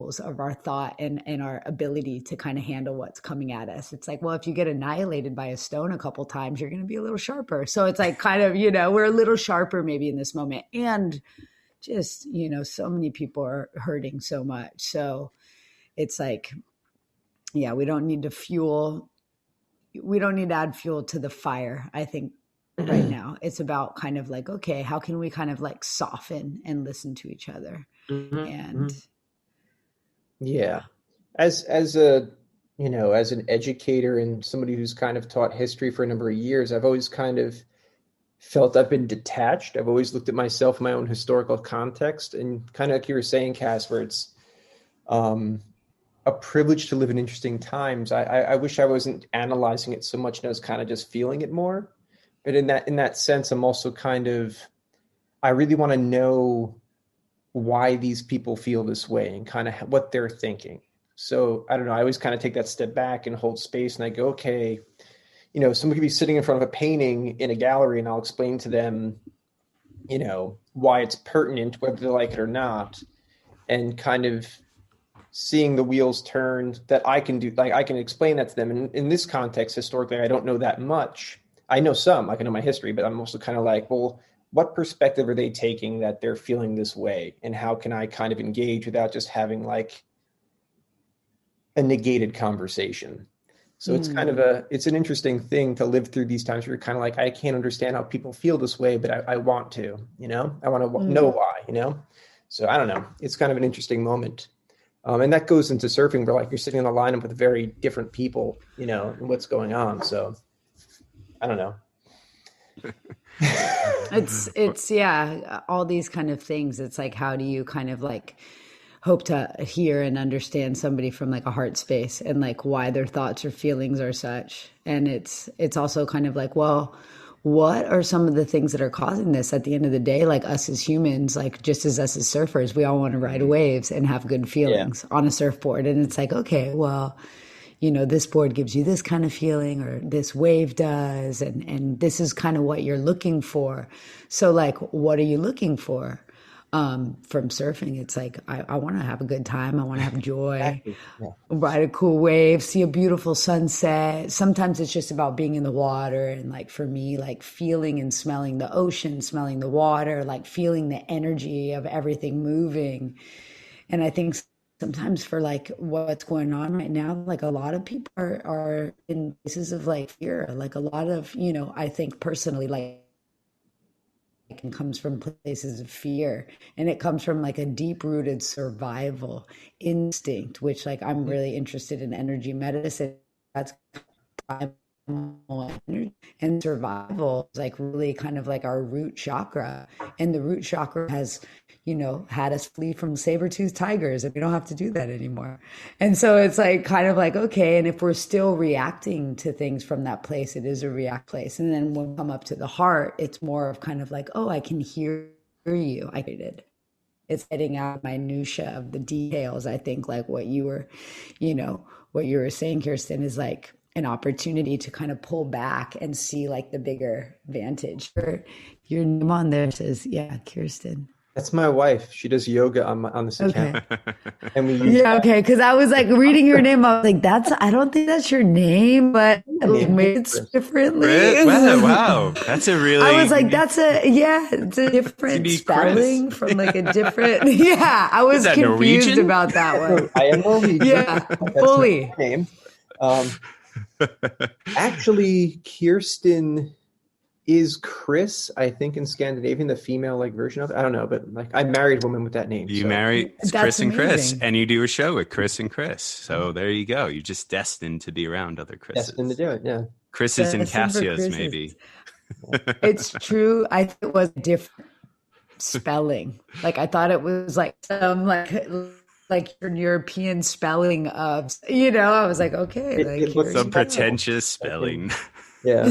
of our thought and our ability to kind of handle what's coming at us. It's like, well, if you get annihilated by a stone a couple times, you're going to be a little sharper. So it's like kind of, we're a little sharper maybe in this moment. And just, so many people are hurting so much. So it's like, yeah, we don't need to add fuel to the fire, I think, right now. It's about kind of like, okay, how can we kind of like soften and listen to each other? And yeah, as a as an educator and somebody who's kind of taught history for a number of years, I've always kind of felt I've been detached. I've always looked at myself in my own historical context, and kind of like you were saying, Cass, where it's a privilege to live in interesting times. I wish I wasn't analyzing it so much and I was kind of just feeling it more. But in that sense, I'm also kind of, I really want to know why these people feel this way and kind of what they're thinking. So I don't know, I always kind of take that step back and hold space, and I go, okay, someone could be sitting in front of a painting in a gallery and I'll explain to them, why it's pertinent, whether they like it or not, and kind of seeing the wheels turn that I can do. Like I can explain that to them. And in this context, historically, I don't know that much. I know some, like I know my history, but I'm also kind of like, well, what perspective are they taking that they're feeling this way? And how can I kind of engage without just having like a negated conversation? So it's kind of it's an interesting thing to live through these times where you're kind of like, I can't understand how people feel this way, but I want to, I want to know why, So I don't know. It's kind of an interesting moment. And that goes into surfing where like you're sitting on the lineup with very different people, and what's going on. So I don't know. It's yeah, all these kind of things. It's like, how do you kind of like hope to hear and understand somebody from like a heart space and like why their thoughts or feelings are such. And it's also kind of like, well, what are some of the things that are causing this? At the end of the day, like us as humans, like just as us as surfers, we all want to ride waves and have good feelings on a surfboard. And it's like, okay, well, this board gives you this kind of feeling, or this wave does, and this is kind of what you're looking for. So like, what are you looking for from surfing? It's like, I want to have a good time. I want to have joy, ride a cool wave, see a beautiful sunset. Sometimes it's just about being in the water. And like, for me, like feeling and smelling the ocean, smelling the water, like feeling the energy of everything moving. And I think sometimes for like what's going on right now, like a lot of people are in places of like fear, like a lot of, I think personally, like it comes from places of fear, and it comes from like a deep rooted survival instinct, which like I'm really interested in energy medicine. That's and survival is like really kind of like our root chakra, and the root chakra has had us flee from saber-toothed tigers, and we don't have to do that anymore. And so it's like kind of like, okay, and if we're still reacting to things from that place, it is a react place. And then when we come up to the heart, it's more of kind of like, oh, I can hear you. I did. It's getting out minutia of the details. I think like what you were saying, Kirsten, is like an opportunity to kind of pull back and see like the bigger vantage. Your name on there says, yeah, Kirsten. That's my wife. She does yoga on this account. Okay. And we use okay. Because I was like reading your name. I was like, I don't think that's your name, but it's differently. Wow. That's a really. I was like, it's a different spelling from like a different. Yeah, I was confused Norwegian? About that one. I am Norwegian. Yeah, fully. Name. Actually, Kirsten is Chris, I think, in Scandinavian, the female like version of it. I don't know, but like I married a woman with that name. You married Chris and Chris, and you do a show with Chris and Chris. So there you go. You're just destined to be around other Chris's. Destined to do it, yeah. Chris's and Kassias, maybe. It's true. I think it was different spelling. Like I thought it was like some like your European spelling of, I was like, okay. It was some pretentious spelling. Yeah.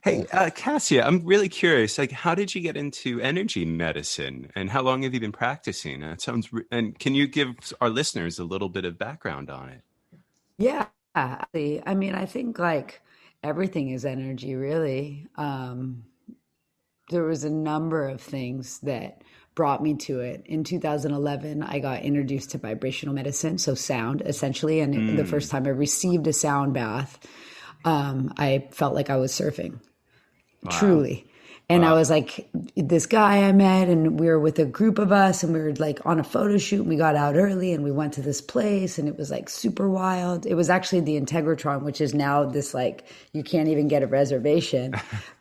Hey, Kassia, I'm really curious. Like, how did you get into energy medicine, and how long have you been practicing? It sounds. And can you give our listeners a little bit of background on it? Yeah, I mean, I think like everything is energy, really. There was a number of things that brought me to it. In 2011, I got introduced to vibrational medicine, so sound essentially. And the first time I received a sound bath, I felt like I was surfing, truly. And I was like, this guy I met, and we were with a group of us, and we were like on a photo shoot, and we got out early, and we went to this place, and it was like super wild. It was actually the Integratron, which is now this like, you can't even get a reservation.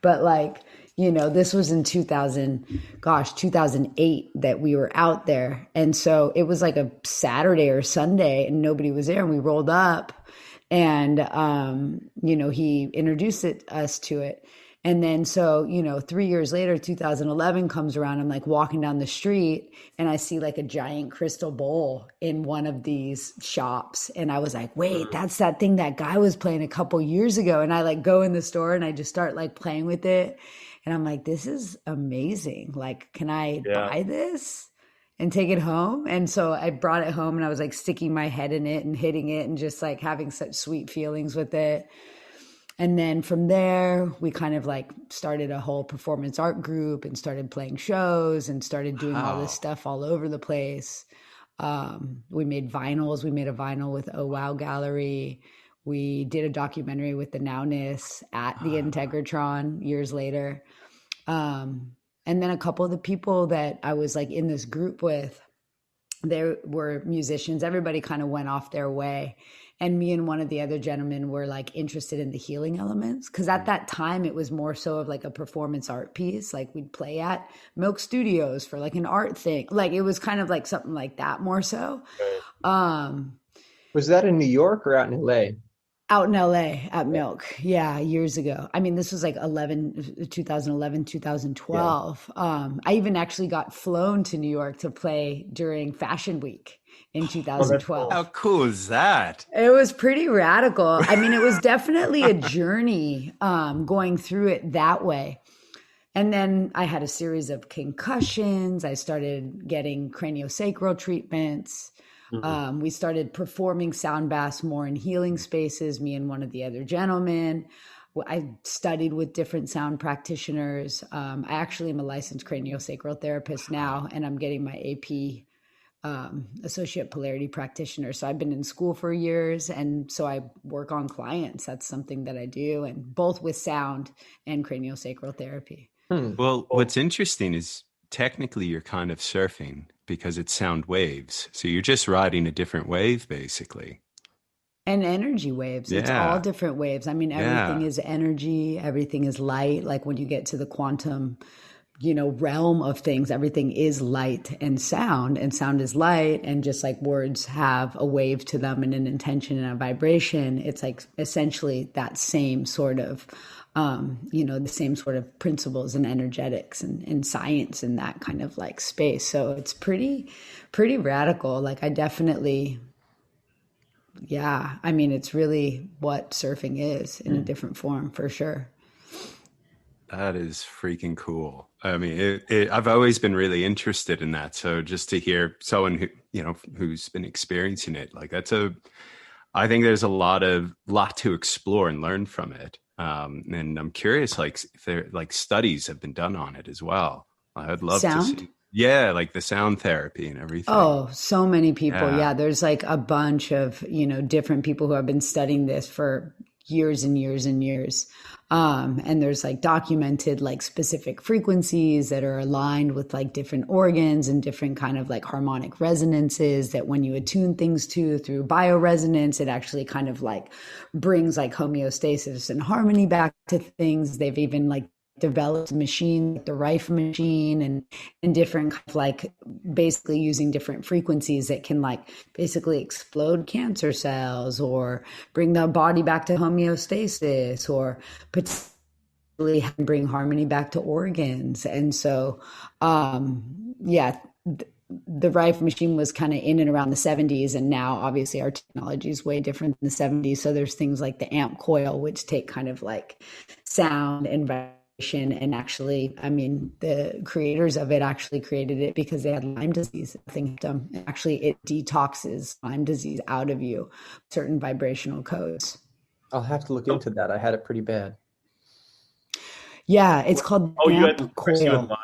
But like, you know, this was in 2008 that we were out there. And so it was like a Saturday or Sunday, and nobody was there, and we rolled up, and, you know, he introduced us to it. And then, so, you know, 3 years later, 2011 comes around, I'm like walking down the street, and I see like a giant crystal bowl in one of these shops. And I was like, wait, that's that thing that guy was playing a couple years ago. And I like go in the store, and I just start like playing with it. And I'm like, this is amazing. Like, can I buy this and take it home? And so I brought it home, and I was like sticking my head in it and hitting it and just like having such sweet feelings with it. And then from there, we kind of like started a whole performance art group and started playing shows and started doing all this stuff all over the place. We made vinyls. We made a vinyl with Oh Wow Gallery. We did a documentary with the Nowness at the Integratron years later. And then a couple of the people that I was like in this group with, there were musicians. Everybody kind of went off their way. And me and one of the other gentlemen were like interested in the healing elements. Cause at that time it was more so of like a performance art piece. Like we'd play at Milk Studios for like an art thing. Like it was kind of like something like that more so. Was that in New York or out in LA? Out in LA at Milk. Yeah. Years ago. I mean, this was like 2011, 2012. I even actually got flown to New York to play during Fashion Week in 2012. How cool is that? It was pretty radical. I mean, it was definitely a journey going through it that way. And then I had a series of concussions. I started getting craniosacral treatments. We started performing sound baths more in healing spaces, me and one of the other gentlemen. I studied with different sound practitioners. I actually am a licensed craniosacral therapist now, and I'm getting my AP associate polarity practitioner. So I've been in school for years, and so I work on clients. That's something that I do, and both with sound and craniosacral therapy. Well, what's interesting is technically you're kind of surfing because it's sound waves. So you're just riding a different wave, basically. And energy waves. It's all different waves. I mean, everything is energy. Everything is light. Like when you get to the quantum, you know, realm of things, everything is light and sound is light. And just like words have a wave to them and an intention and a vibration, it's like essentially that same sort of, you know, the same sort of principles and energetics and science in that kind of like space. So it's pretty radical. Like I definitely, I mean, it's really what surfing is in a different form for sure. That is freaking cool. I mean, I've always been really interested in that. So just to hear someone who, you know, who's been experiencing it, like I think there's a lot to explore and learn from it. And I'm curious, like if there like studies have been done on it as well. I'd love to see. Yeah, like the sound therapy and everything. Oh, so many people. Yeah, there's like a bunch of, you know, different people who have been studying this for years and years and years. And there's like documented like specific frequencies that are aligned with like different organs and different kind of like harmonic resonances that when you attune things to through bioresonance, it actually kind of like brings like homeostasis and harmony back to things. They've even like developed a machine, like the Rife machine, and different kind of like basically using different frequencies that can like basically explode cancer cells or bring the body back to homeostasis or potentially bring harmony back to organs. And so, the Rife machine was kind of in and around the 70s. And now obviously our technology is way different than the 70s. So there's things like the amp coil, which take kind of like sound and vibration. And actually, I mean, the creators of it actually created it because they had Lyme disease. Actually, it detoxes Lyme disease out of you, certain vibrational codes. I'll have to look into that. I had it pretty bad. Yeah, it's called amp coil.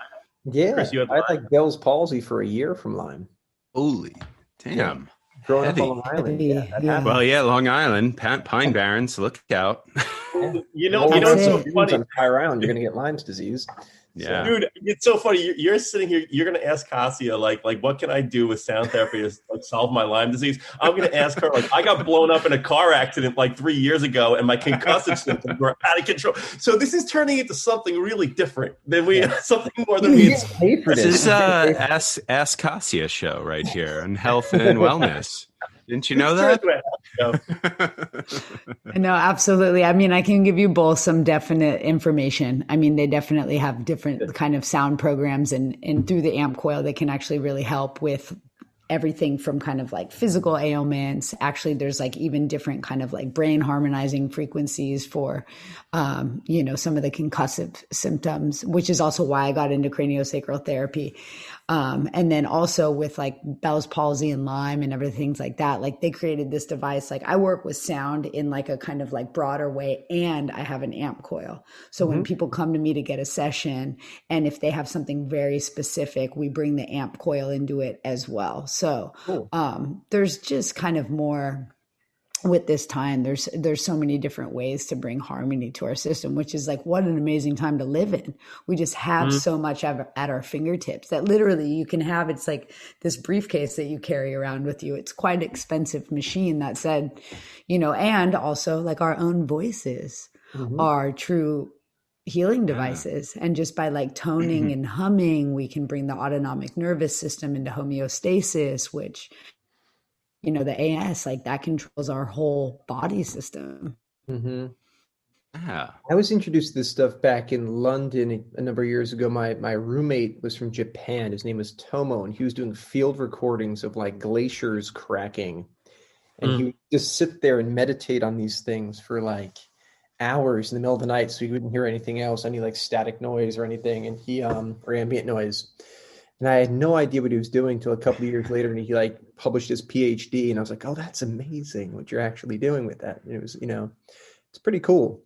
Yeah, Chris, you had I had Lyme? like Bell's palsy for a year from Lyme. Holy damn. Growing up on Heavy. Long Island, yeah, that Yeah. happened. Well, yeah, Long Island, Pine Barrens, look out. Yeah. You Roll know around what's so it. funny? on high around, you're gonna get Lyme's disease. Yeah. Dude, it's so funny. You're sitting here. You're going to ask Kassia, like, what can I do with sound therapy to like, solve my Lyme disease? I'm going to ask her, like, I got blown up in a car accident like 3 years ago, and my concussive symptoms were out of control. So this is turning into something really different than something more than You we. get paid for This this. is Ask Kassia show right here on health and wellness. Didn't you know that? No, absolutely. I mean, I can give you both some definite information. I mean, they definitely have different kind of sound programs and through the amp coil, they can actually really help with everything from kind of like physical ailments. Actually, there's like even different kind of like brain harmonizing frequencies for, some of the concussive symptoms, which is also why I got into craniosacral therapy. And then also with like Bell's palsy and Lyme and everything like that, like they created this device. Like I work with sound in like a kind of like broader way, and I have an amp coil. So when people come to me to get a session, and if they have something very specific, we bring the amp coil into it as well. So there's just kind of more with this time. There's so many different ways to bring harmony to our system, which is like, what an amazing time to live in. We just have so much at our fingertips that literally you can have. It's like this briefcase that you carry around with you. It's quite an expensive machine, that said, and also like our own voices are true healing devices. And just by like toning and humming, we can bring the autonomic nervous system into homeostasis, which the AS, like that controls our whole body system. Yeah. I was introduced to this stuff back in London a number of years ago. My roommate was from Japan. His name was Tomo, and he was doing field recordings of like glaciers cracking. And he would just sit there and meditate on these things for like hours in the middle of the night, so he wouldn't hear anything else, any like static noise or anything, and he or ambient noise. And I had no idea what he was doing till a couple of years later, and he like published his PhD, and I was like, oh, that's amazing what you're actually doing with that. And it was, it's pretty cool.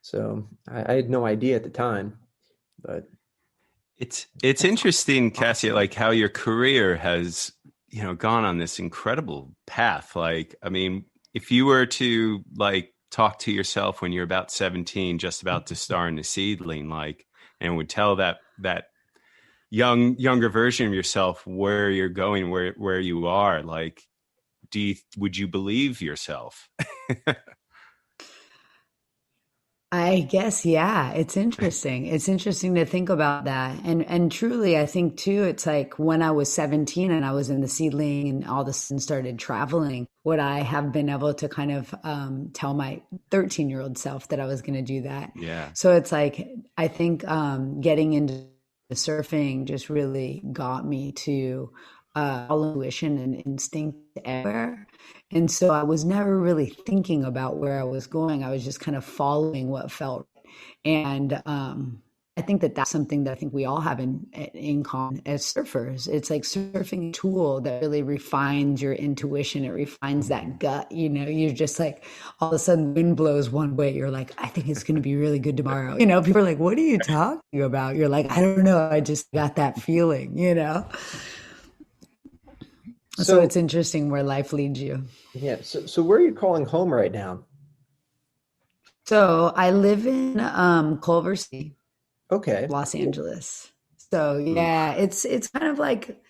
So I had no idea at the time, but it's interesting, Kassia, like how your career has, gone on this incredible path. Like, I mean, if you were to like talk to yourself when you're about 17, just about to star in The Seedling, like, and would tell that younger version of yourself where you're going, where you are, like, would you believe yourself? I guess, yeah, it's interesting. It's interesting to think about that. And truly, I think too, it's like when I was 17 and I was in The Seedling and all of a sudden started traveling, would I have been able to kind of tell my 13-year-old self that I was going to do that? Yeah. So it's like, I think getting into surfing just really got me to all intuition and instinct everywhere. And so I was never really thinking about where I was going. I was just kind of following what felt. And I think that's something that I think we all have in common as surfers. It's like surfing a tool that really refines your intuition. It refines that gut. You're just like, all of a sudden wind blows one way. You're like, I think it's going to be really good tomorrow. People are like, what are you talking about? You're like, I don't know. I just got that feeling, So it's interesting where life leads you. yeah. So where are you calling home right now? So I live in Culver City, Okay. Los Angeles. So yeah, it's kind of like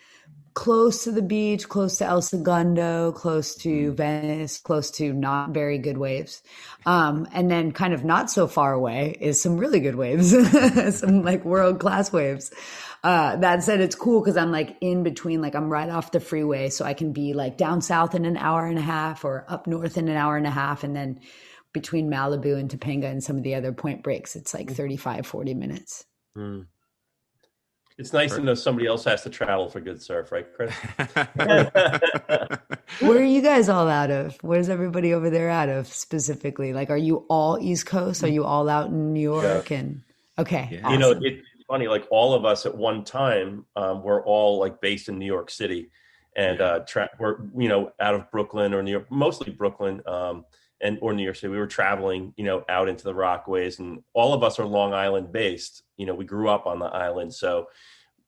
close to the beach, close to El Segundo, close to Venice, close to not very good waves. And then kind of not so far away is some really good waves, some like world-class waves. That said, it's cool because I'm like in between, like I'm right off the freeway. So I can be like down south in an hour and a half or up north in an hour and a half. And then between Malibu and Topanga and some of the other point breaks, it's like 35, 40 minutes. It's nice to know somebody else has to travel for good surf, right, Chris? Where are you guys all out of? Where's everybody over there out of specifically? Like, are you all East Coast? Are you all out in New York? Yeah. And okay, Yeah. awesome. It's funny, like all of us at one time, we're all like based in New York City, and we're out of Brooklyn or New York, mostly Brooklyn, or New York City. We were traveling, out into the Rockaways, and all of us are Long Island based. We grew up on the island, so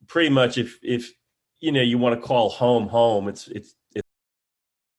pretty much if you know you want to call home, it's